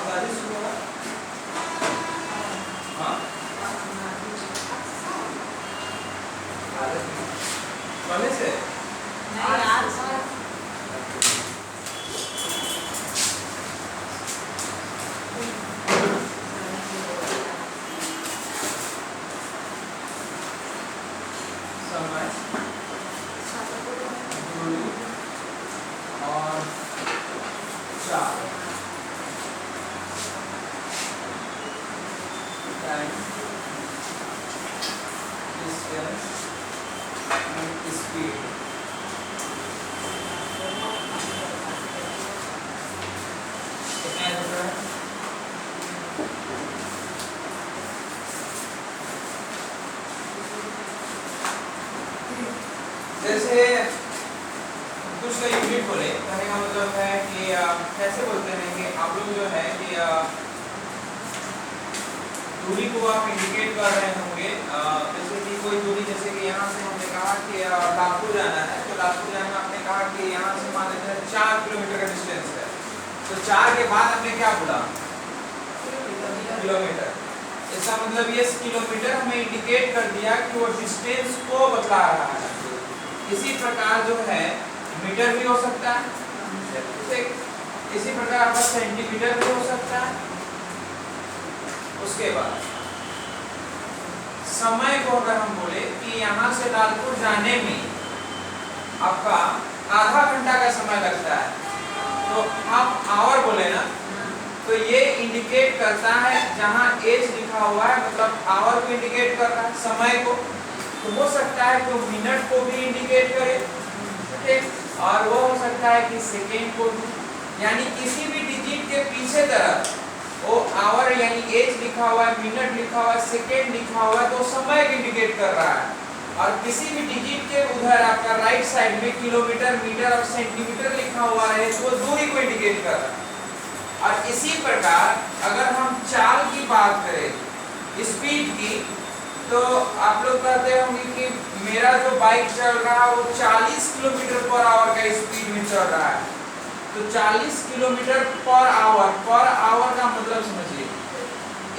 45 होगा। हाँ पहले से समय दूरी और चाल टाइम डिस्टेंस एंड स्पीड। कितना है? जैसे कुछ का यूनिट बोले, कहने का मतलब है कि कैसे बोलते हैं कि आप लोग जो है कि दूरी को आप इंडिकेट कर रहे होंगे। जैसे कि कोई दूरी, जैसे कि यहाँ से हमने कहा कि लालपुर जाना है, तो लालपुर जाना में आपने कहा कि यहाँ से मान लेते हैं 4 किलोमीटर का डिस्टेंस है, तो 4 के बाद आपने क्या बोला? किलोमीटर। इसका मतलब ये किलोमीटर हमें इंडिकेट कर दिया कि वो डिस्टेंस को बता रहा है। इसी प्रकार जो है मीटर भी हो सकता है, इसी प्रकार आपका सेंटीमीटर भी हो सकता है। उसके बाद समय को अगर हम बोले कि यहाँ से लालपुर जाने में आपका आधा घंटा का समय लगता है, तो आप आवर बोले ना, तो ये इंडिकेट करता है, जहाँ एज लिखा हुआ है मतलब आवर को इंडिकेट कर रहा है, समय को। तो हो सकता है कि मिनट को भी इंडिकेट करे, ठीक, और वो हो सकता है कि सेकेंड को भी, यानी किसी भी डिजिट के पीछे तरफ वो आवर यानी एज लिखा हुआ है, मिनट लिखा हुआ है, सेकेंड लिखा हुआ है, तो समय को इंडिकेट कर रहा है। और किसी भी डिजिट के उधर आपका राइट साइड में किलोमीटर, मीटर और सेंटीमीटर लिखा हुआ है, तो वो दूरी को इंडिकेट कर रहा है। और इसी प्रकार अगर हम चाल की बात करें, स्पीड की, तो आप लोग कहते होंगे कि मेरा जो बाइक चल रहा है वो 40 किलोमीटर पर आवर का स्पीड में चल रहा है। तो 40 किलोमीटर पर आवर का मतलब समझिए,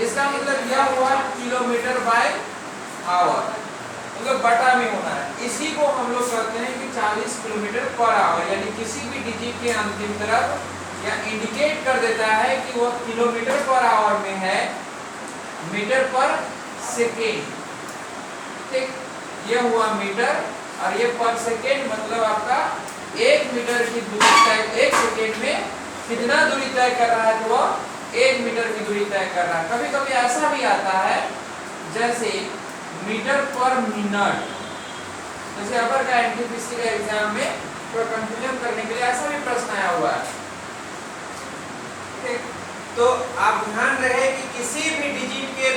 इसका मतलब यह हुआ किलोमीटर बाय आवर, मतलब बटा में होना है। इसी को हम लोग कहते हैं कि 40 किलोमीटर पर आवर, यानी किसी भी डिजिट के अंतिम तरफ या इंडिकेट कर देता है कि वह किलोमीटर पर आवर में है, मीटर पर सेकेंड, ठीक, ये हुआ मीटर। और ये पर सेकेंड मतलब आपका 1 मीटर की दूरी तय, 1 सेकेंड में कितना दूरी तय कर रहा है, तो वह 1 मीटर की दूरी तय कर रहा है। कभी कभी ऐसा भी आता है जैसे मीटर पर मिनट, जैसे अपर का एनटीपीसी का एग्जाम में थोड़ा कंफ्यूजन करने के लिए ऐसा भी प्रश्न आया हुआ है, ठीक। तो आप ध्यान रहे कि किसी भी डिजिट के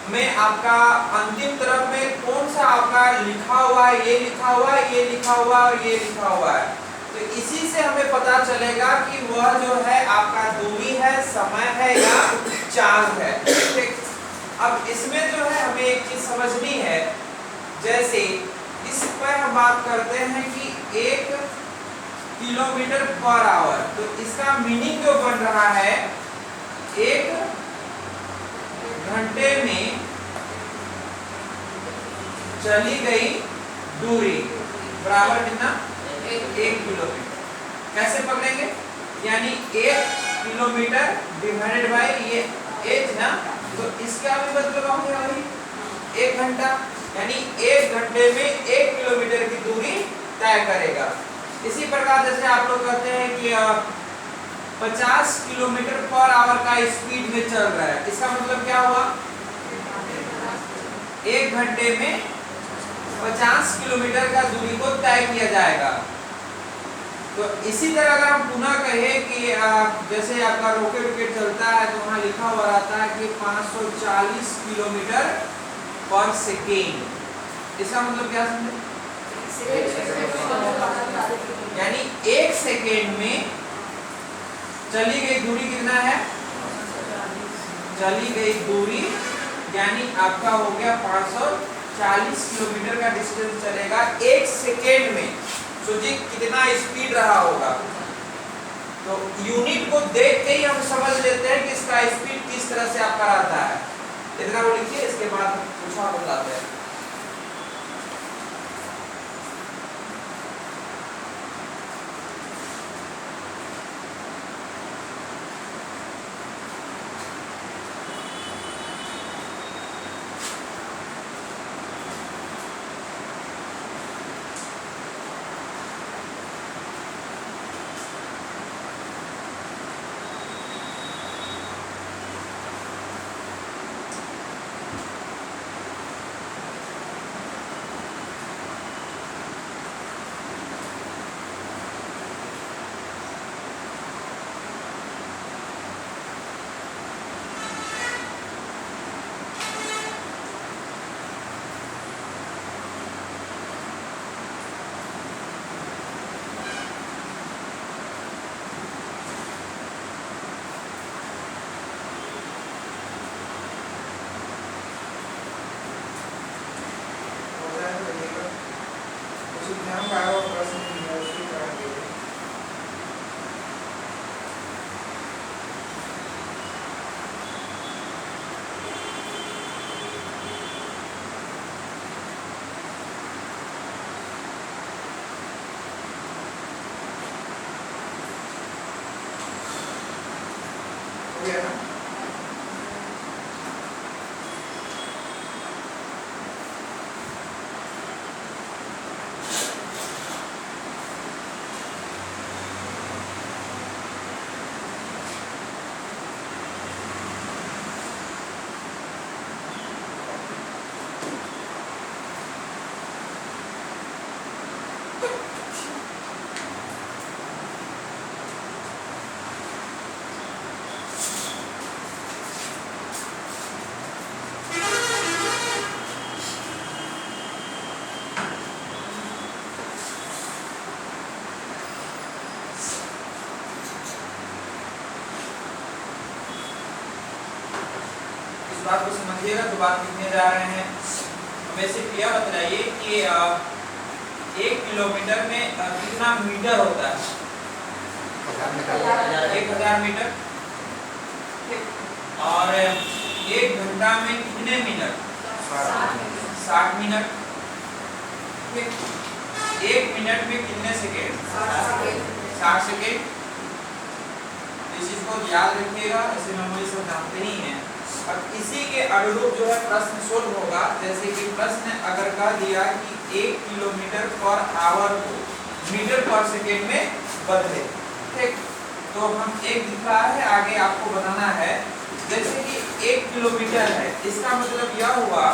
में आपका अंतिम तरफ में कौन सा आपका लिखा हुआ है, ये लिखा हुआ है, ये लिखा हुआ है और ये लिखा हुआ है, तो इसी से हमें पता चलेगा कि वह जो है आपका दूरी है, समय है या चाल है, ठीक। अब इसमें जो है हमें एक चीज समझनी है, जैसे इस पर हम बात करते हैं कि 1 किलोमीटर पर आवर, तो इसका मीनिंग जो बन रहा है 1 घंटे में चली गई दूरी बराबर कितना? 1 किलोमीटर। कैसे पकड़ेंगे? यानी 1 किलोमीटर डिवाइडेड बाय ये एज ना, तो इसका भी मतलब हो गया वही 1 घंटा, यानी 1 घंटे में 1 किलोमीटर की दूरी तय करेगा। इसी प्रकार जैसे आप लोग कहते हैं कि 50 किलोमीटर पर आवर का स्पीड में चल रहा है, इसका मतलब क्या हुआ? 1 घंटे में 50 किलोमीटर का दूरी को तय किया जाएगा। तो इसी तरह अगर हम पुनः कहें कि जैसे आपका रॉकेट चलता है तो वहाँ लिखा हुआ रहता है कि 540 किलोमीटर पर सेकेंड, इसका मतलब क्या समझे? यानी 1 सेकेंड में चली गई दूरी कितना है? चली गई दूरी यानी आपका हो गया 540 किलोमीटर का डिस्टेंस चलेगा 1 सेकेंड में। सोचिए कितना स्पीड रहा होगा। तो यूनिट को देख के ही हम समझ लेते हैं कि इसका स्पीड किस तरह से आपका रहता है। इतना वो लिखिए, इसके बाद कुछ और बताते हैं। बात को समझिएगा तो बात लिखने जा रहे हैं। हमें सिर्फ यह बताइए कि 1 किलोमीटर में कितना मीटर होता है? 1000 मीटर। और 1 घंटा में कितने मिनट? 60 मिनट। 1 मिनट में कितने सेकेंड? 60 सेकेंड। इस चीज को याद रखिएगा, ऐसे मेमोरी सब जानते ही हैं। और इसी के अनुरूप जो है प्रश्न सोल्व होगा। जैसे कि प्रश्न अगर कह दिया कि 1 किलोमीटर पर आवर को मीटर पर सेकेंड में बदले, ठीक, तो हम एक दिख रहा है, आगे आपको बनाना है। जैसे कि 1 किलोमीटर है, इसका मतलब यह हुआ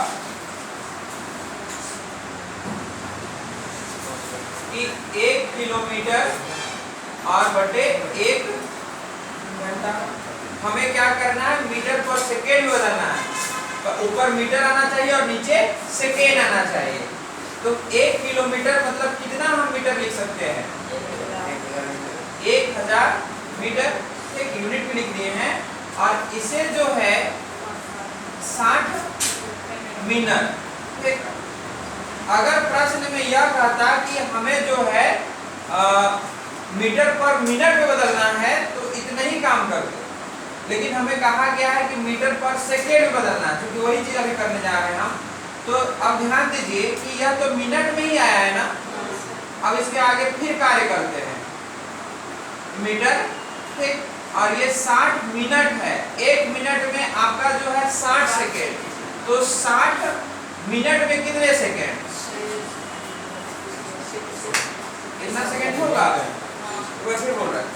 कि 1 किलोमीटर और बटे 1 घंटा। हमें क्या करना है? मीटर पर सेकेंड बदलना है। तो ऊपर मीटर आना चाहिए और नीचे सेकेंड आना चाहिए। तो 1 किलोमीटर मतलब कितना हम मीटर लिख सकते हैं? 1000 मीटर। एक यूनिट में लिख दिए हैं। और इसे जो है 60 मिनट। ठीक, अगर प्रश्न में यह कहता कि हमें जो है मीटर पर मिनट में बदलना है तो इतना ही काम करते, लेकिन हमें कहा गया है कि मीटर पर सेकेंड में बदलना है, क्योंकि वही चीज अभी करने जा रहे हैं हम। तो अब ध्यान दीजिए कि यह तो मिनट में ही आया है ना। अब इसके आगे फिर कार्य करते हैं, मीटर, ठीक, और ये 60 मिनट है। 1 मिनट में आपका जो है 60 सेकेंड। तो 60 मिनट में कितने सेकेंड? कितना सेकेंड होगा? वैसे बोल रहा है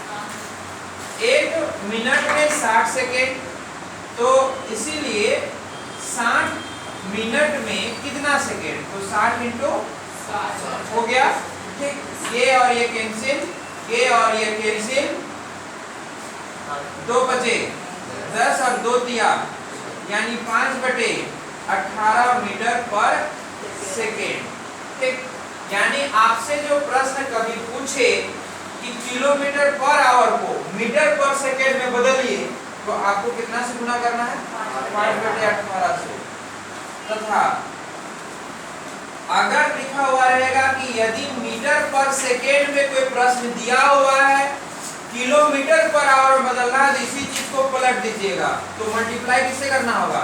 1 मिनट में 60 सेकेंड। तो इसीलिए 60 मिनट में कितना सेकेंड? तो 60 इंटू हो गया, ठीक। ये और ये कैंसिल, ये और ये कैंसिल, 2 बचे 10 और 2 दिया, यानी 5/18 मीटर पर सेकेंड, ठीक। यानी आपसे जो प्रश्न कभी पूछे कि किलोमीटर पर आवर को मीटर पर सेकेंड में बदलिए, तो आपको कितना से गुना करना है? 5/18 से। तथा अगर लिखा हुआ रहेगा कि यदि मीटर पर सेकेंड में कोई प्रश्न दिया हुआ है किलोमीटर पर आवर बदलना है, तो इसी चीज को पलट दीजिएगा, तो मल्टीप्लाई किससे करना होगा,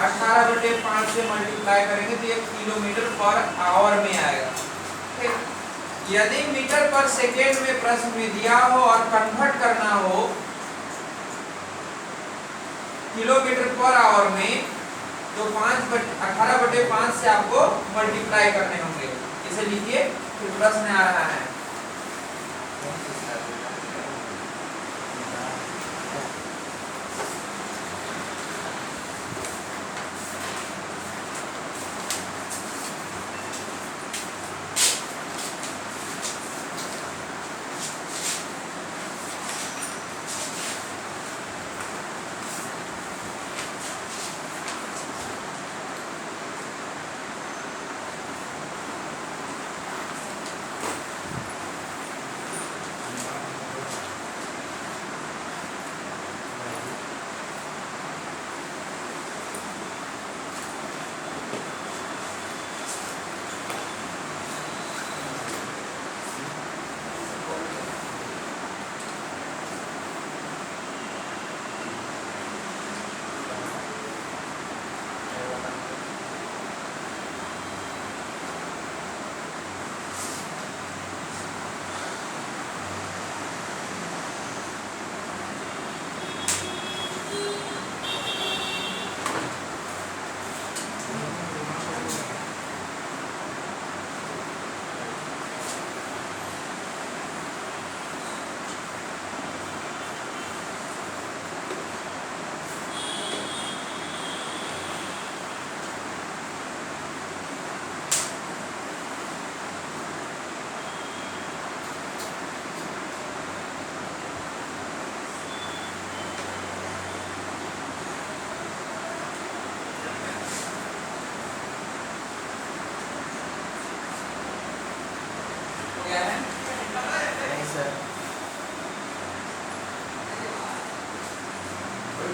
18/5 से मल्टीप्लाई करेंगे तो ये किलोमीटर पर आवर में आएगा। ठीक। यदि मीटर पर सेकेंड में प्रश्न में दिया हो और कन्वर्ट करना हो किलोमीटर पर आवर में, तो 18/5 से आपको मल्टीप्लाई करने होंगे। इसे लिखिए, फिर प्रश्न आ रहा है।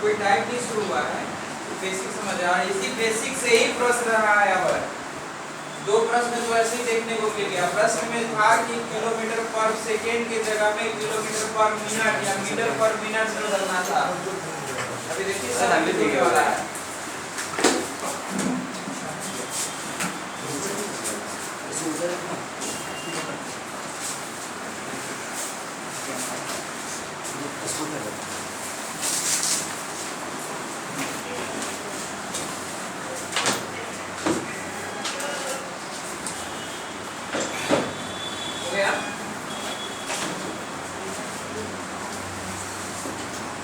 कोई टाइप नहीं शुरू हुआ है, बेसिक समझ आ रहा है। इसी बेसिक से ही प्रश्न रहा है। अब दो प्रश्न तो ऐसे ही देखने को मिल गया। प्रश्न में था कि किलोमीटर पर सेकेंड की जगह में किलोमीटर पर मिनट या मीटर पर मिनट से बदलना था। अभी देखिए सर अभी देखने वाला है।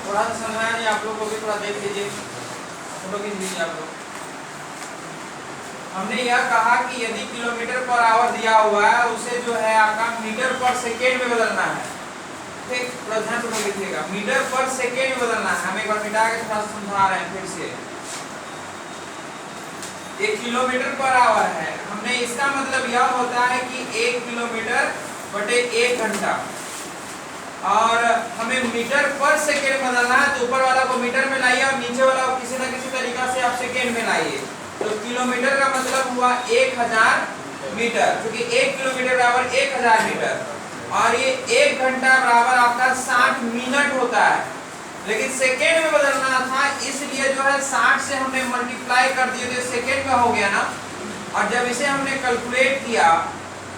थोड़ा सा समझाया नहीं आप लोग को भी, थोड़ा देख लीजिए, फोटो खींच लीजिए आप लोग। हमने यह कहा कि यदि किलोमीटर पर आवर दिया हुआ है उसे जो है आपका मीटर पर सेकेंड में बदलना है। ठीक, थोड़ा ध्यान से लिखिएगा, मीटर पर सेकेंड में बदलना है। हम एक बार मिटा के थोड़ा समझा रहे हैं फिर से। एक किलोमीटर पर आवर है, हमने इसका मतलब यह होता है कि 1 किलोमीटर बटे 1 घंटा, और हमें मीटर पर सेकेंड बदलना है, तो ऊपर वाला को मीटर में लाइए और नीचे वाला को किसी न किसी तरीका से आप सेकेंड में लाइए। तो किलोमीटर का मतलब हुआ 1000 मीटर, क्योंकि 1 किलोमीटर बराबर 1000 मीटर, और ये 1 घंटा बराबर आपका 60 मिनट होता है। लेकिन सेकेंड में बदलना था, इसलिए जो है 60 से हमने मल्टीप्लाई कर दिए तो सेकेंड में हो गया ना। और जब इसे हमने कैलकुलेट किया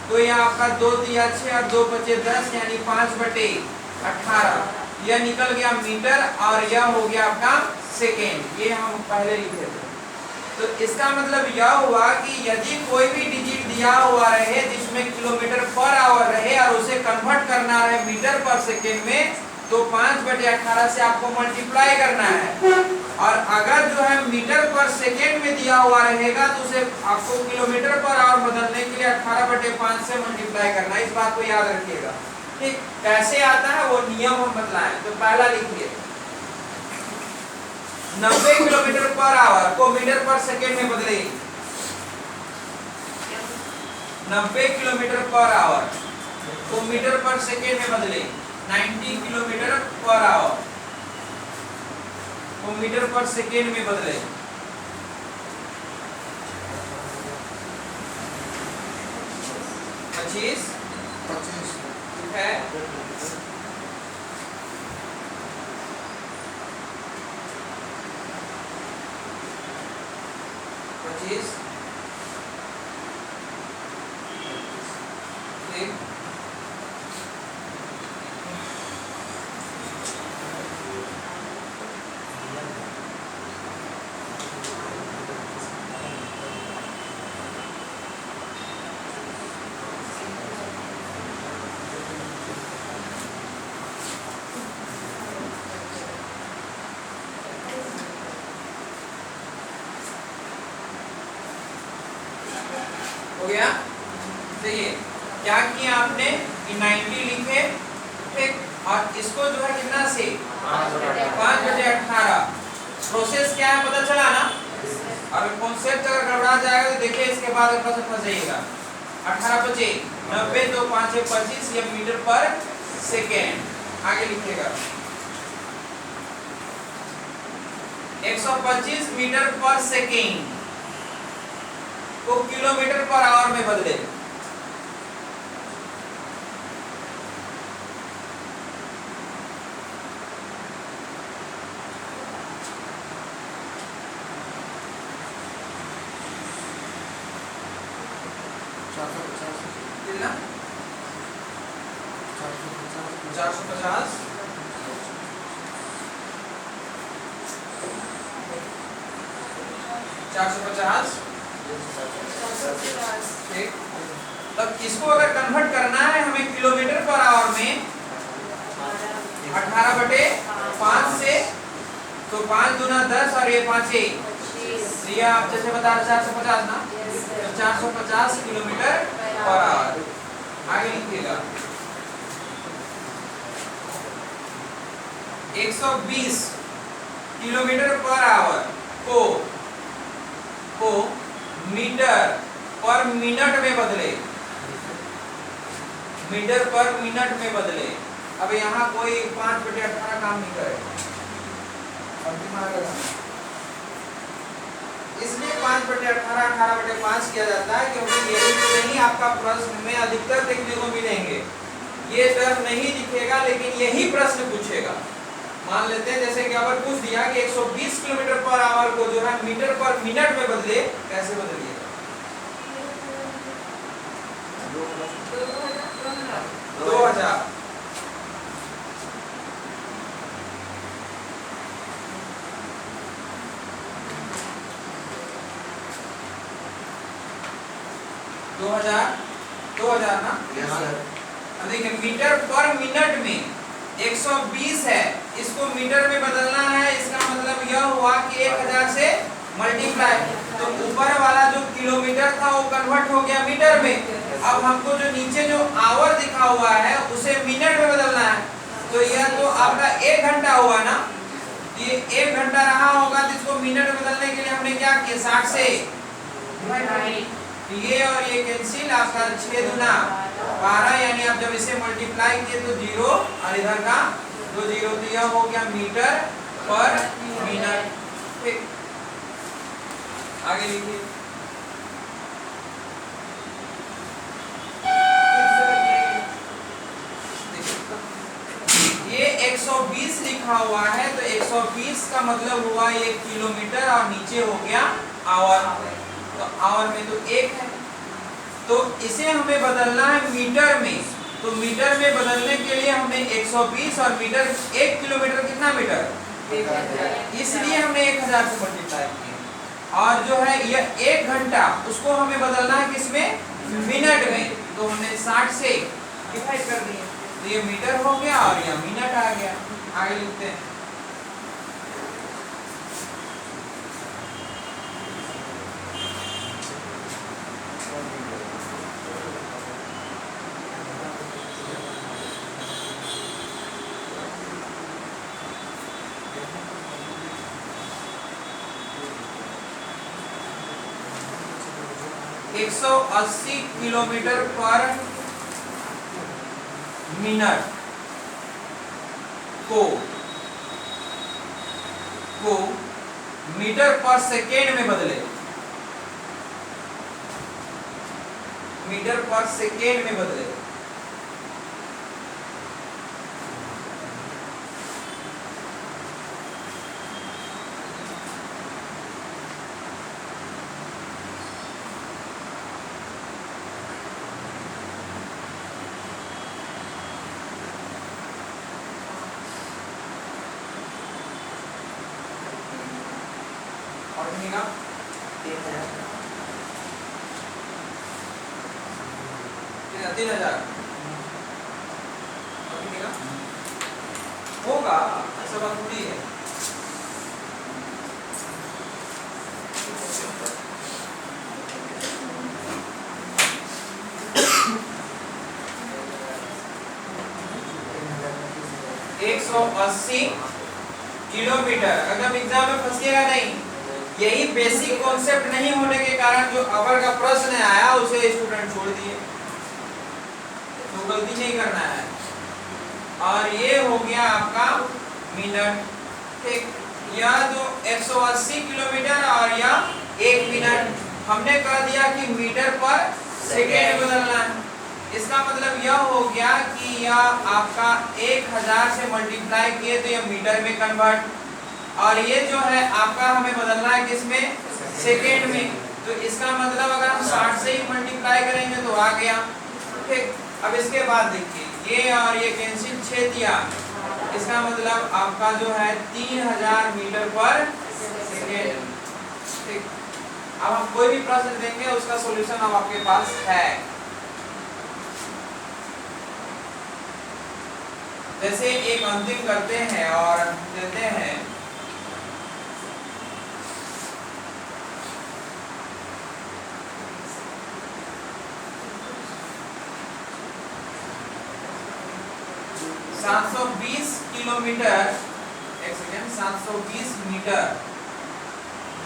तो यह आपका 2 तिया 6 और 2 बचे 10, यानी 5/18 यह निकल गया मीटर, और यह हो गया आपका सेकेंड। ये हम पहले लिखे थे। तो इसका मतलब यह हुआ कि यदि कोई भी डिजिट दिया हुआ रहे जिसमें किलोमीटर पर आवर रहे और उसे कन्वर्ट करना रहे मीटर पर सेकेंड में, तो 5/18 से आपको मल्टीप्लाई करना है। और अगर जो है मीटर पर सेकेंड में दिया हुआ रहेगा तो उसे आपको किलोमीटर पर आवर बदलने के लिए 18/5 से मल्टीप्लाई करना है। इस बात को याद रखिएगा। ठीक, कैसे आता है वो नियम हम बतलाएं। तो पहला लिखिए, 90 किलोमीटर पर आवर को मीटर पर सेकेंड में बदले। 90 किलोमीटर पर आवर को मीटर पर सेकेंड में बदले। 90 किलोमीटर पर आवर को मीटर पर सेकेंड में बदले। 25 ठीक है। 25 ठीक। हो गया। देखिए क्या किया आपने कि 90 लिखे ठीक, और इसको जो है कितना से 5/18 प्रोसेस क्या है पता चला ना। और कॉन्सेप्ट अगर गड़बड़ा जाएगा तो देखिए इसके बाद प्रश्न फंस जाइएगा। 18 बचे 90 तो 5 से 25 या मीटर पर सेकेंड। आगे लिखिएगा 125 मीटर पर सेकेंड को किलोमीटर पर आवर में बदले। कितना 450 450 ठीक। तब इसको अगर कन्वर्ट करना है हमें किलोमीटर पर आवर में 18/5 से, तो 5 दूना 10 और ये 5 ये आप जैसे बता रहे 450 ना, तो 450 किलोमीटर पर आवर। आगे लिखिएगा 120 किलोमीटर पर आवर को मीटर पर मिनट में बदले। मीटर पर मिनट में बदले। अब यहाँ कोई 5/18 काम नहीं करेगा, इसलिए 5/18 18/5 किया जाता है, क्योंकि यही आपका प्रश्न में अधिकतर देखने को मिलेंगे। ये टर्म नहीं दिखेगा लेकिन यही प्रश्न पूछेगा। मान लेते हैं जैसे कि अगर पूछ दिया कि 120 किलोमीटर पर आवर को जो है मीटर पर मिनट में बदले, कैसे बदलिएगा? 2000 2000 ना। देखिए मीटर पर मिनट में 120 है, इसको मीटर में बदलना है। इसका मतलब यह हुआ कि 1000 से मल्टीप्लाई, तो ऊपर वाला जो किलोमीटर था वो कन्वर्ट हो गया मीटर में। अब हमको जो नीचे जो आवर दिखा हुआ है उसे मिनट में बदलना है। तो यह तो आपका 1 घंटा हुआ ना, ये 1 घंटा रहा होगा, तो इसको मिनट में बदलने के लिए हमने क्या किया 60 से ये और ये कैंसिल, आपका 6 दूना 12, यानी आप जब इसे मल्टीप्लाई किए तो 0 और इधर का 2 0, तो यह हो गया मीटर पर मिनट। ठीक, आगे लिखिए ये 120 लिखा हुआ है, तो 120 का मतलब हुआ ये किलोमीटर और नीचे हो गया आवर। तो आवर में तो 1 है, तो इसे हमें बदलना है मीटर में। तो मीटर में बदलने के लिए हमने 120 और मीटर 1 किलोमीटर कितना मीटर, इसलिए हमने 1000 से मल्टीप्लाई किया। और जो है यह 1 घंटा उसको हमें बदलना है किसमें, मिनट में, तो हमने 60 से डिवाइड कर दिया, तो ये मीटर हो गया और यह मिनट आ गया। आगे लिखते हैं 180 किलोमीटर पर मिनट को मीटर पर सेकेंड में बदले। मीटर पर सेकेंड में बदले। और कितने का 3000 और कितने का होगा, ऐसा बात थोड़ी है। एक 180 किलोमीटर। अगर एग्जाम में फंसिएगा नहीं, यही बेसिक कॉन्सेप्ट नहीं होने के कारण जो अवर का प्रश्न आया उसे स्टूडेंट छोड़ दिए, तो गलती नहीं करना है। और ये हो गया आपका मिनट, ठीक। यह जो 180 किलोमीटर और यह 1 मिनट, हमने कह दिया कि मीटर पर सेकेंड बदलना है। इसका मतलब यह हो गया कि यह आपका 1000 से मल्टीप्लाई किए तो यह मीटर में कन्वर्ट, और ये जो है आपका हमें बदलना है किसमें, सेकेंड में। तो इसका मतलब अगर हम 60 से ही मल्टीप्लाई करेंगे तो आ गया, ठीक। अब इसके बाद देखिए ये और ये कैंसिल 6 दिया, इसका मतलब आपका जो है 3000 मीटर पर सेकेंड, ठीक। अब हम कोई भी प्रश्न देंगे उसका सॉल्यूशन अब आपके पास है। जैसे एक अंतिम करते हैं और देते हैं किलोमीटर, एक सेकेंड, 720 मीटर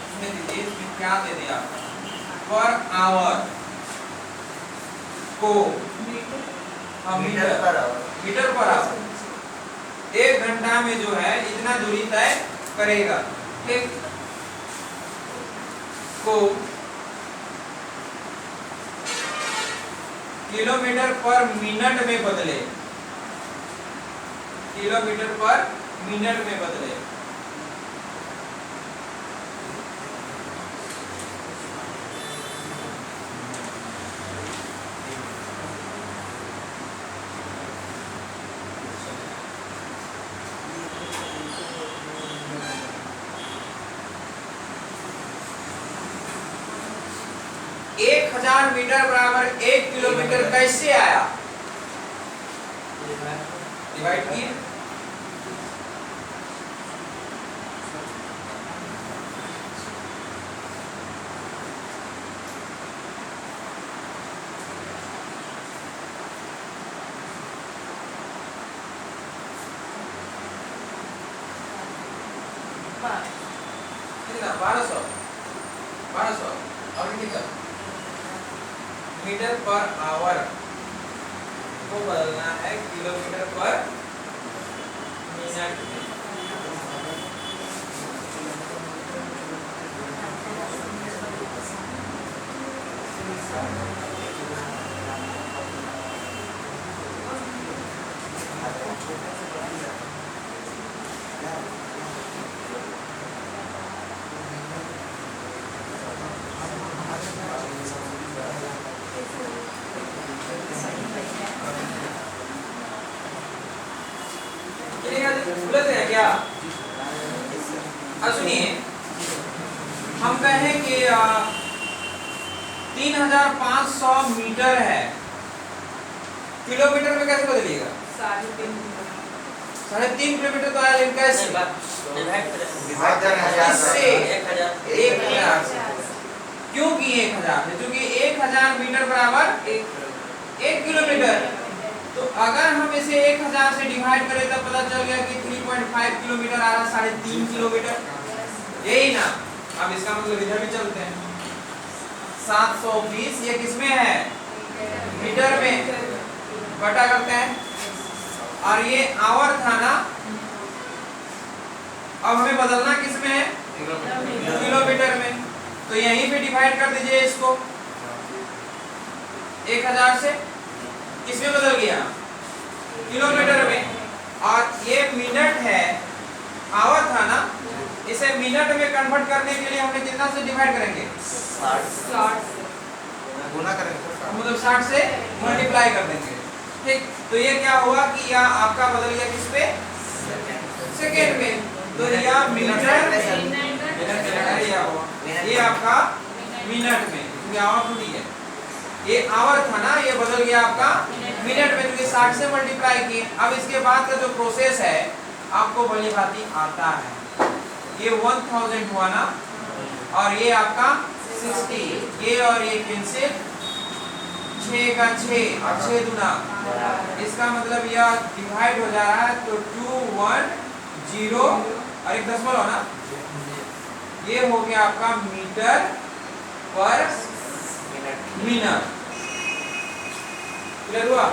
इसमें दीजिए, इसमें क्या दे दिया पर आवर को मीटर पर आवर, 1 घंटा में जो है इतना दूरी तय करेगा, ठीक। को किलोमीटर पर मिनट में बदले, किलोमीटर पर मिनट में बदले। एक 1000 मीटर बराबर 1 किलोमीटर कैसे आया, डिवाइड किए, कितना 1200 और कितना मीटर पर आवर को बदलना है किलोमीटर पर मिनट में। क्या अब सुनिए, हम कहें कि 3500 मीटर है, किलोमीटर में कैसे बदलिएगा, 3.5 किलोमीटर तो आया, लेकिन कैसे इससे 1000, क्योंकि 1000 है, क्योंकि 1000 मीटर बराबर 1 किलोमीटर। तो अगर हम इसे 1000 से डिवाइड करें तब पता चल गया कि 3.5 किलोमीटर आ रहा, 3.5 किलोमीटर, यही ना। अब इसका मतलब इधर भी चलते हैं, 720 ये किसमें है, मीटर में, बटा करते हैं, और ये आवर था ना, अब हमें बदलना किसमें है, किलोमीटर में। तो यहीं पे डिवाइड कर दीजिए इसको, 1000 से किसमें बदल गया, किलोमीटर में, और ये मिनट है, आवर था ना, इसे मिनट में कन्वर्ट करने के लिए हमने कितना से डिवाइड करेंगे, 60 गुना करेंगे, मतलब 60 से मल्टीप्लाई कर देंगे, ठीक। तो ये क्या हुआ कि यह आपका बदल गया किस पे, सेकेंड में। तो यह मीटर, आवर, ये आपका मिनट में, क्योंकि आवर थोड़ी है, ये आवर था ना, ये बदल गया आपका मिनट में, क्योंकि 60 से मल्टीप्लाई किए। अब इसके बाद का जो प्रोसेस है आपको भली भांति आता है। ये 1000 हुआ ना, और ये आपका 60, ये और ये कैंसिल, 6 का 6 और 6 दूना, इसका मतलब यह डिवाइड हो जा रहा है, तो 2 1 0 और एक दशमलव ना, ये हो गया आपका मीटर पर मिनट। क्लियर हुआ?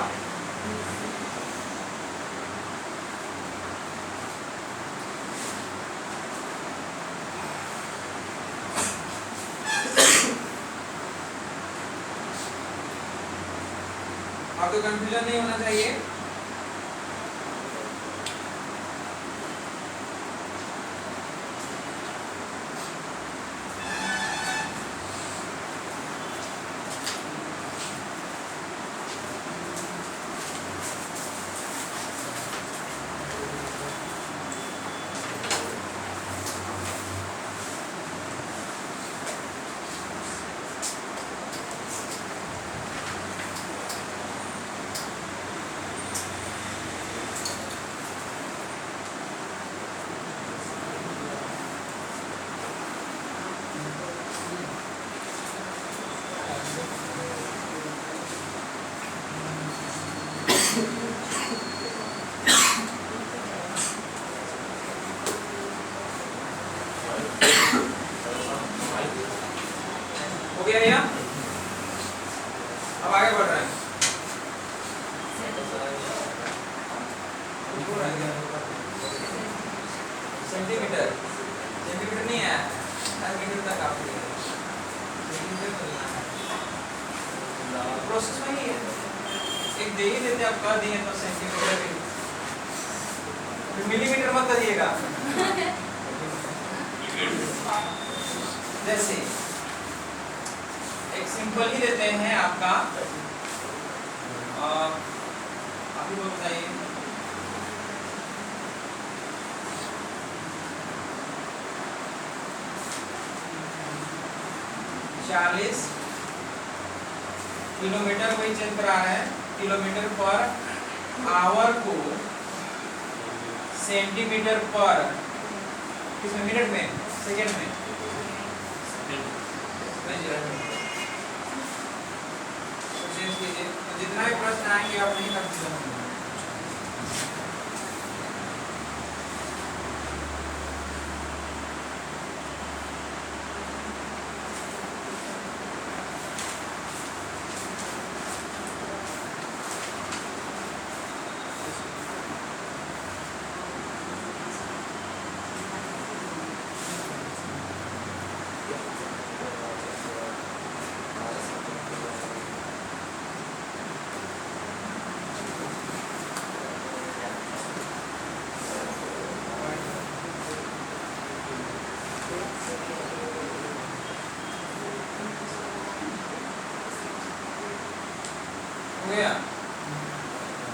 आपको कंफ्यूजन नहीं होना चाहिए। हो गया या? अब आगे बढ़ रहे हैं। सेंटीमीटर, सेंटीमीटर नहीं है, मीटर तक आप प्रोसेस वही है, एक दे ही देते आप कर दिए तो सेंटीमीटर भी, मिलीमीटर मत करिएगा। जैसे एक सिंपल ही देते हैं आपका, आप ही बताइए, चालीस किलोमीटर वही चेंज करा रहे हैं, किलोमीटर पर आवर को सेंटीमीटर पर, किसमें, मिनट में, सेकंड में, चेंज कीजिए। जितना भी प्रश्न आएंगे आप नहीं कंफ्यूजन होंगे।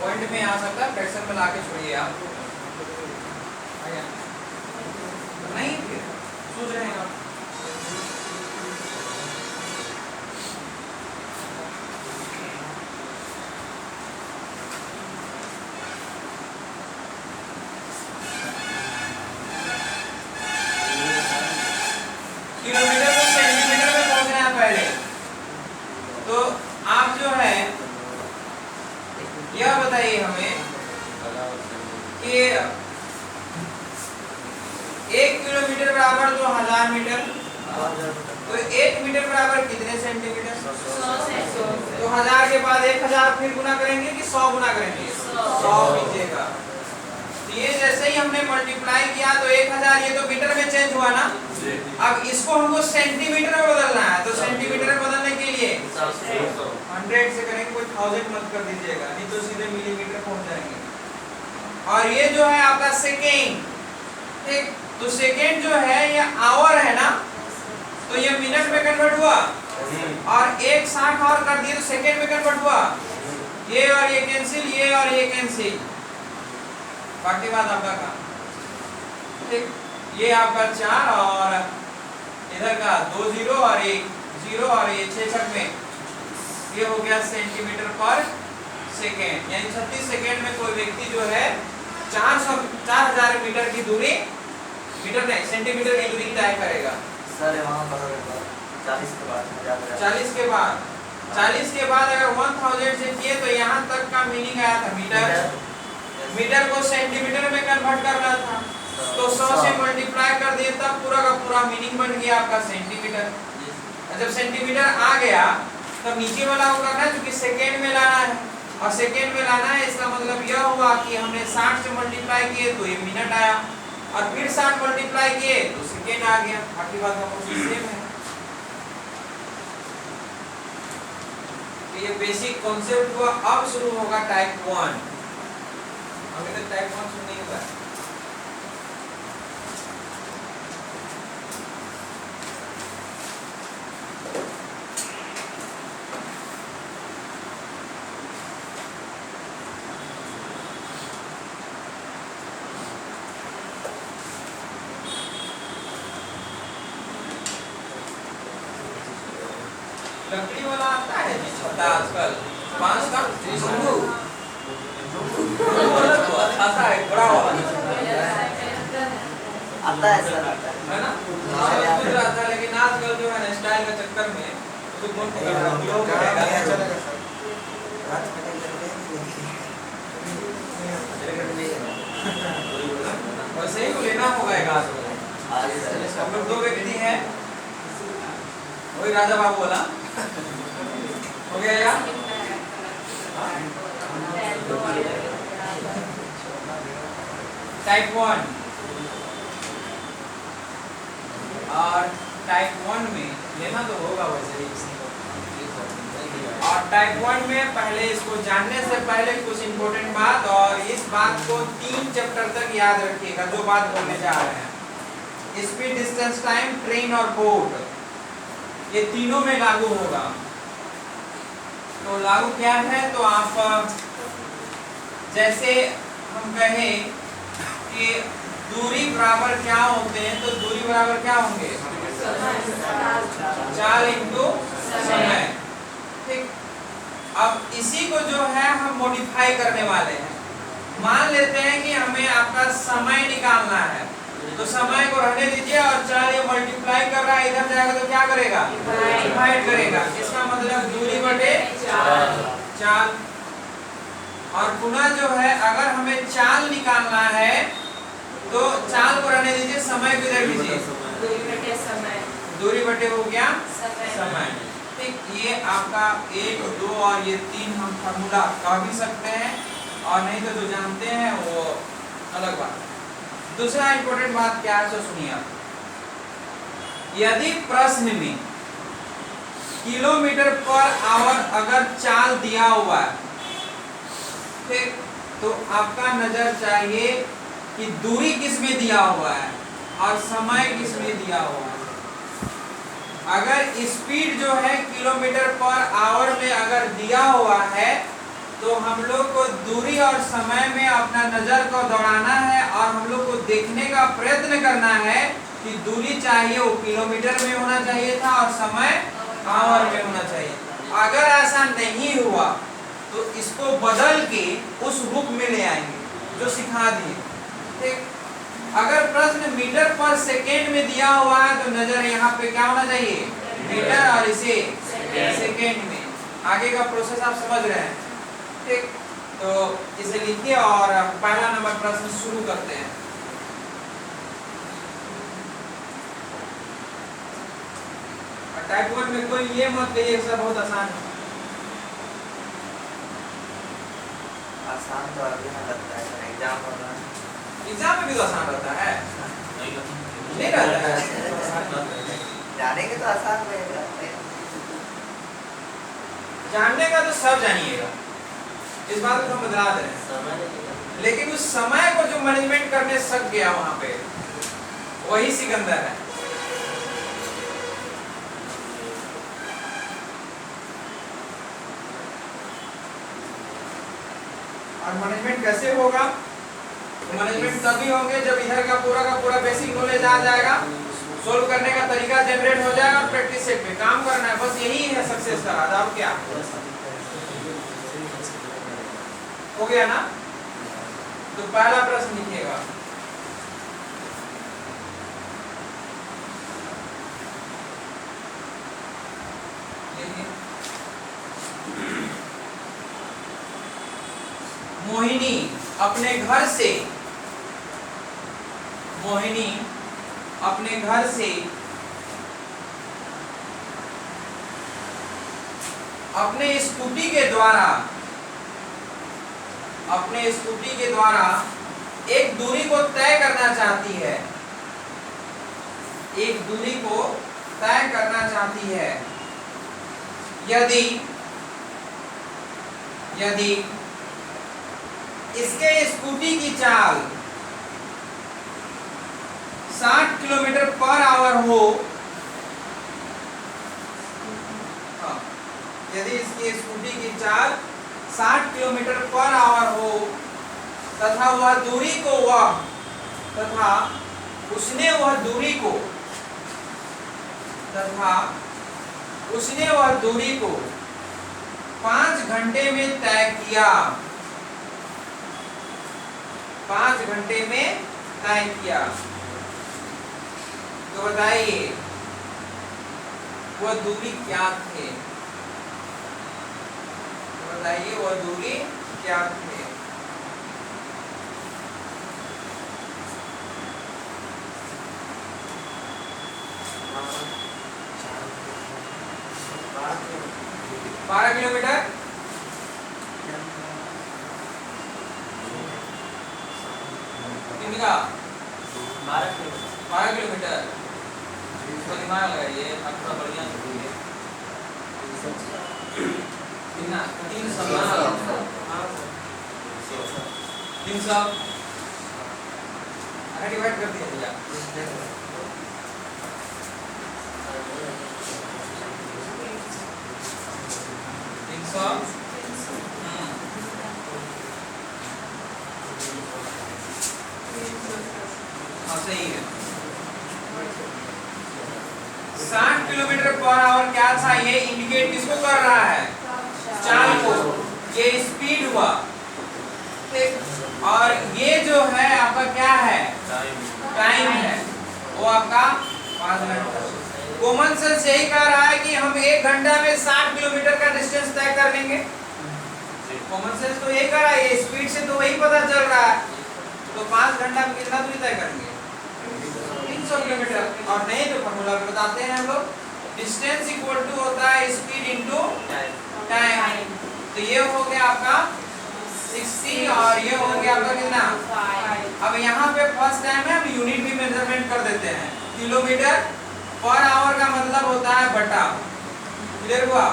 पॉइंट में आ सकता है, फ्रैक्शन में लाके छोड़िए आप, नहीं फिर सोच रहे हैं आप। किलोमीटर को सेंटीमीटर में पहुंचना है पहले, तो आप जो है यह बताइए हमें कि 1 किलोमीटर बराबर 2000 मीटर, तो 1 मीटर बराबर कितने सेंटीमीटर? 100 तो 1000 के बाद 1000 फिर गुना करेंगे कि 100 गुना करेंगे? 100 कीजिएगा। ये जैसे ही हमने मल्टीप्लाई किया तो 1000, ये तो मीटर में चेंज हुआ ना, अब इसको हमको सेंटीमीटर में बदलना है, तो सेंटीमीटर में बदलने के लिए 100 से करेंगे, कोई 1000 मत कर दीजिएगा, नहीं तो सीधे मिलीमीटर पहुंच जाएंगे। और ये जो है आपका सेकेंड, ठीक, तो सेकेंड जो है ये आवर है ना, तो ये मिनट में कन्वर्ट हुआ, और 160 और कर दिए तो सेकेंड में कन्वर्ट हुआ, ये और ये कैंसिल, ये और ये कैंसिल, बाकी बात आपका काम, ठीक। ये आपका 4 और इधर का 2 जीरो और 1 जीरो और ये 6 छक में ये हो गया सेंटीमीटर पर सेकेंड। यानी 36 सेकेंड में कोई व्यक्ति जो है 4000 मीटर की दूरी, मीटर नहीं सेंटीमीटर की दूरी तय करेगा। सर वहाँ पर 40 के बाद 40 के बाद 40 के बाद अगर 1000 से किए तो यहाँ तक का मीनिंग आया था मीटर को सेंटीमीटर में कन्वर्ट करना था, तो 100 से मल्टीप्लाई कर दिए तब पूरा का पूरा मीनिंग बन गया आपका सेंटीमीटर। जब सेंटीमीटर आ गया तब नीचे वाला को करना है क्योंकि सेकेंड में लाना है, और सेकेंड में लाना है इसका मतलब यह हुआ कि हमने 60 से मल्टीप्लाई किए तो ये मिनट आया, और फिर 60 मल्टीप्लाई किए तो सेकेंड आ गया। बाकी बात का प्रोसेस सेम है। ये बेसिक कॉन्सेप्ट हुआ। अब शुरू होगा टाइप 1। अभी तक टाइप 1 शुरू नहीं हुआ है। लकड़ी वाला आता है जी छोटा आजकल 5 का आता है बड़ा वाला आता है सर, आता है ना, कुछ आता है। लेकिन आजकल जो है ना स्टाइल का चक्कर में तो कौन वैसे ही लेना होगा एक आज। हम लोग 2 व्यक्ति हैं, वही राजा बाबू बोला हो गया यार। टाइप 1 और टाइप 1 में लेना तो होगा वैसे ही। और टाइप 1 में पहले इसको जानने से पहले कुछ इंपॉर्टेंट बात, और इस बात को 3 चैप्टर तक याद रखिएगा जो बात बोलने जा रहे हैं। स्पीड, डिस्टेंस, टाइम, ट्रेन और बोट, ये तीनों में लागू होगा। तो लागू क्या है, तो आप जैसे हम कहें कि दूरी बराबर क्या होते हैं, तो दूरी बराबर क्या होंगे, चाल इंटू समय। ठीक, अब इसी को जो है हम मॉडिफाई करने वाले हैं। मान लेते हैं कि हमें आपका समय निकालना है, तो समय को रहने दीजिए और 4 ये मल्टीप्लाई कर रहा है, इधर जाएगा तो क्या करेगा, डिवाइड करेगा। इसका मतलब दूरी बटे चाल। और पुनः जो है अगर हमें चाल निकालना है तो चाल को रहने दीजिए, समय को इधर लीजिए, दूरी बटे हो गया समय। ठीक, ये आपका 1, 2 और ये 3 हम फार्मूला कह भी सकते हैं, और नहीं तो जो जानते हैं वो अलग बात। दूसरा इंपॉर्टेंट बात क्या है, तो सुनिए आप। यदि प्रश्न में किलोमीटर पर आवर अगर चाल दिया हुआ है, ठीक, तो आपका नजर चाहिए कि दूरी किस में दिया हुआ है और समय किस में दिया हुआ है। अगर स्पीड जो है किलोमीटर पर आवर में अगर दिया हुआ है तो हम लोग को दूरी और समय में अपना नजर को दौड़ाना है, और हम लोग को देखने का प्रयत्न करना है कि दूरी चाहिए वो किलोमीटर में होना चाहिए था और समय आवर में होना चाहिए। अगर ऐसा नहीं हुआ तो इसको बदल के उस रूप में ले आएंगे जो सिखा दिए। ठीक, अगर प्रश्न मीटर पर सेकेंड में दिया हुआ है तो नजर यहाँ पे क्या होना चाहिए, मीटर, और इसे सेकेंड में। आगे का प्रोसेस आप समझ रहे हैं। ठीक, तो इसे लिखिए और पहला नंबर प्रश्न शुरू करते हैं। टाइप 1 में कोई ये मत कहिए सर बहुत आसान है। आसान तो अभी ना लगता है, एग्जाम हो रहा है। एग्जाम में भी तो आसान रहता है, नहीं रहता है। जानेंगे तो आसान रहेगा, जानने का तो सब जानिएगा, इस बात को हम बता दे रहे हैं। लेकिन उस समय को जो मैनेजमेंट करने सक गया वहां पे, वही सिकंदर है। और मैनेजमेंट कैसे होगा, तो मैनेजमेंट तभी होंगे जब इधर का पूरा बेसिक नॉलेज आ जाएगा, सोल्व करने का तरीका जनरेट हो जाएगा और प्रैक्टिस सेट पे काम करना है, बस यही है सक्सेस का राज। और क्या हो गया ना? तो पहला प्रश्न लिखिएगा, मोहिनी अपने घर से अपने स्कूटी के द्वारा एक दूरी को तय करना चाहती है। यदि इसके स्कूटी की चाल 60 किलोमीटर पर आवर हो, यदि इसकी स्कूटी की चाल 60 किलोमीटर पर आवर हो तथा उसने वह दूरी को 5 घंटे में तय किया, 5 घंटे में तय किया, तो बताइए वह दूरी क्या थे? बारह किलोमीटर, कितना? 12 किलोमीटर। तो दिमाग लगाइए, आप थोड़ा बढ़िया से बोलिए। कितना? 300 डिवाइड कर दिया भैया। 300 सही है। 60 किलोमीटर पर आवर क्या था? ये इंडिकेट किसको कर रहा है? चाल को। ये स्पीड हुआ, ठीक। और ये जो है आपका क्या है? टाइम है, वो आपका 5 मिनट। कॉमन सेंस यही कह रहा है कि हम 1 घंटा में 60 किलोमीटर का डिस्टेंस तय कर लेंगे। कॉमन सेंस तो यही कह रहा है, ये स्पीड से तो वही पता चल रहा है। तो 5 घंटा में कितना दूरी तय करेंगे? 300 किलोमीटर। और नहीं तो फॉर्मूला बताते हैं हम लोग, डिस्टेंस इक्वल टू होता है स्पीड इनटू टाइम। तो ये हो गया आपका 60 और ये हो गया आपका कितना? अब यहाँ पे फर्स्ट टाइम है, हम यूनिट भी मेजरमेंट कर देते हैं। किलोमीटर पर आवर का मतलब होता है बटा, क्लियर हुआ?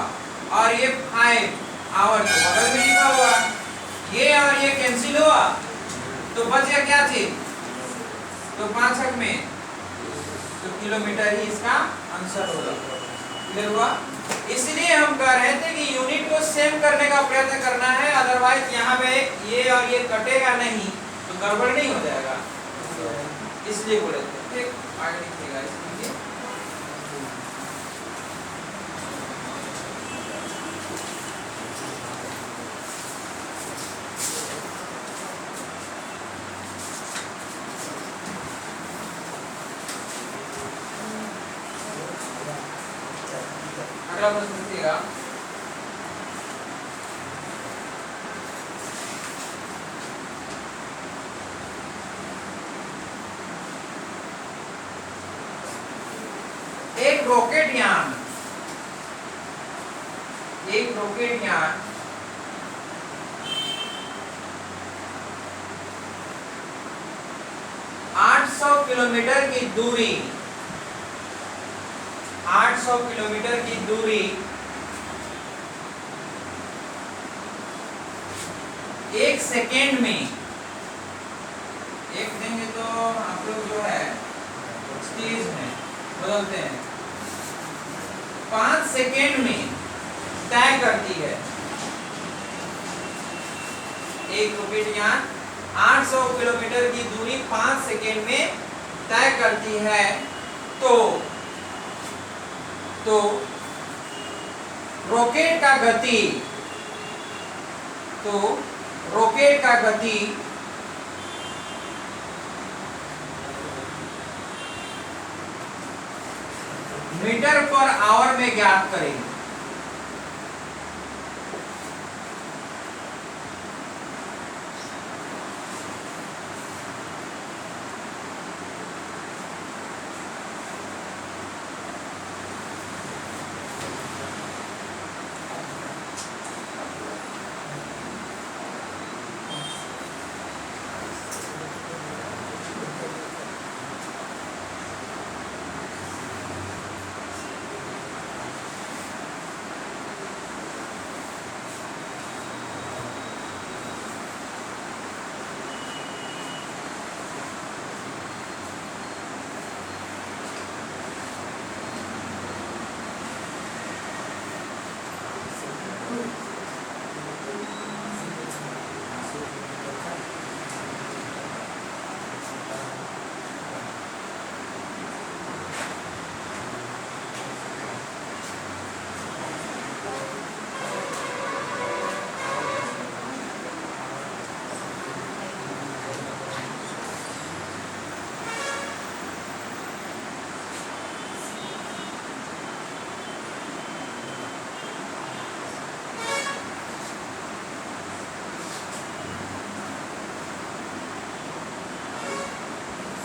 और ये 5 आवर तो बगल में लिखा हुआ, ये और ये कैंसिल हुआ, तो बच गया क्या चीज? तो 5 में तो किलोमीटर ही इसका आंसर होगा, क्लियर हुआ? इसलिए हम कह रहे थे कि यूनिट को सेम करने का प्रयत्न करना है, अदरवाइज यहाँ पे ये और ये कटेगा नहीं तो गड़बड़ नहीं हो जाएगा, इसलिए बोले थे। ठीक, आगे लिखिएगा इसलिए। अगला प्रश्न लिखिएगा, एक रॉकेट यान 800 किलोमीटर की दूरी 1 सेकेंड में, एक देंगे तो आप लोग जो है तेज में बदलते हैं, 5 सेकेंड में तय करती है। एक रॉकेट यान 800 किलोमीटर की दूरी 5 सेकेंड में तय करती है, तो रॉकेट का गति मीटर पर आवर में ज्ञात करें।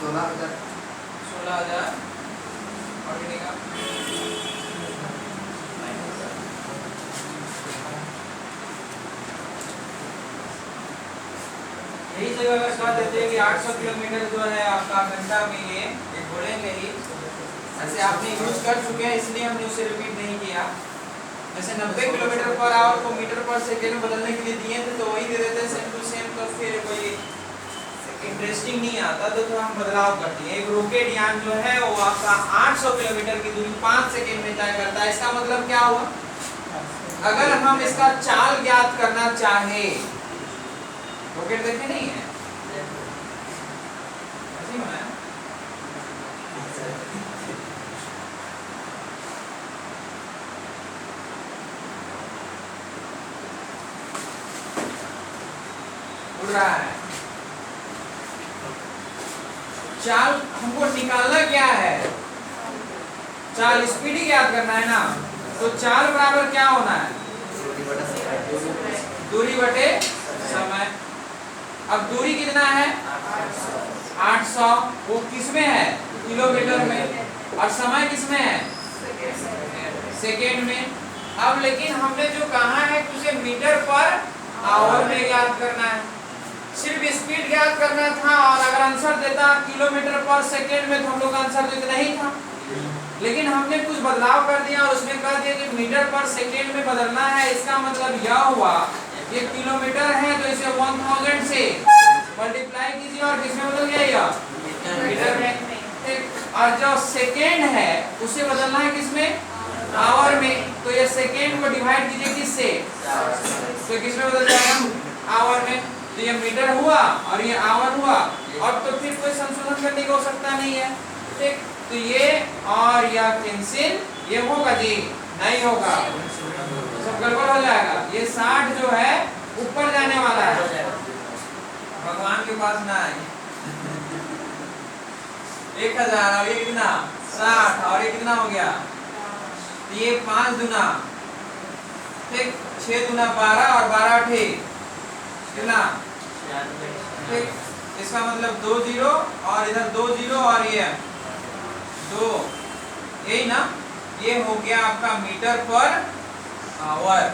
सोलह हजार और कितने यही जगह अगर कह देते हैं कि 800 किलोमीटर जो है आपका घंटा में ये बोलेंगे ही, ऐसे आपने यूज कर चुके हैं इसलिए हमने उसे रिपीट नहीं किया। जैसे 90 किलोमीटर पर आवर को मीटर पर सेकेंड में बदलने के लिए दिए थे तो वही दे देते सेम टू सेम, तो फिर कोई इंटरेस्टिंग नहीं आता, तो हम बदलाव करते हैं। एक रॉकेट यान जो है वो आपका 800 किलोमीटर की दूरी 5 सेकेंड में तय करता है। इसका मतलब क्या हुआ, अगर हम इसका चाल ज्ञात करना चाहे, रॉकेट देखे नहीं है ऐसे बनाया, उड़ रहा है। चाल हमको निकालना क्या है, चाल स्पीड ही याद करना है ना, तो चाल बराबर क्या होना है, दूरी बटे समय। अब दूरी कितना है 800, वो किसमें है किलोमीटर में, और समय किसमें है सेकेंड में। अब लेकिन हमने जो कहा है कि उसे मीटर पर आवर में याद करना है, सिर्फ स्पीड याद करना था, और अगर आंसर देता किलोमीटर पर सेकेंड में तो हम लोग का आंसर तो इतना ही था। लेकिन हमने कुछ बदलाव कर दिया और उसमें कह दिया कि मीटर पर सेकेंड में बदलना है। इसका मतलब यह हुआ ये किलोमीटर है तो इसे 1000 से मल्टीप्लाई कीजिए और किसमें बदल गया यह मीटर में। और जो सेकेंड है उसे बदलना है किसमें आवर में, तो ये सेकेंड को डिवाइड कीजिए किससे, तो किसमें बदल जाएगा आवर में। तो ये मीटर हुआ और ये आवर हुआ, और तो फिर कोई संशोधन करने को सकता नहीं है, ठीक। तो ये और यह कैंसिल, ये होगा जी नहीं होगा, सब गड़बड़ हो जाएगा। ये 60 जो है ऊपर जाने वाला है, भगवान के पास ना है। 1000 और ये कितना 60, और ये कितना हो गया, ये 5 दूना ठीक, 6 दूना 12 और 12 ठीक कितना ठीक। इसका मतलब 2 0 और इधर 2 0 और ये 2, यही ना, ये हो गया आपका मीटर पर आवर।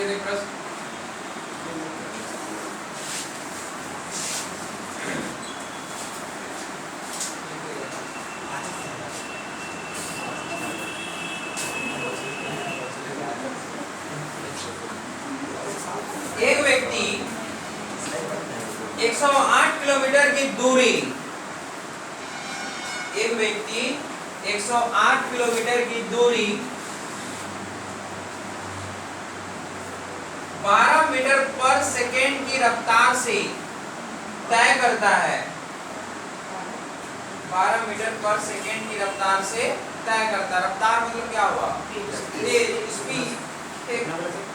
नीचे देख प्रश्न। एक व्यक्ति 108 किलोमीटर की दूरी, एक व्यक्ति 108 किलोमीटर की दूरी 12 मीटर पर सेकेंड की रफ्तार से तय करता है। 12 मीटर पर सेकेंड की रफ्तार से तय करता है। रफ्तार मतलब क्या हुआ? तेज, स्पीड।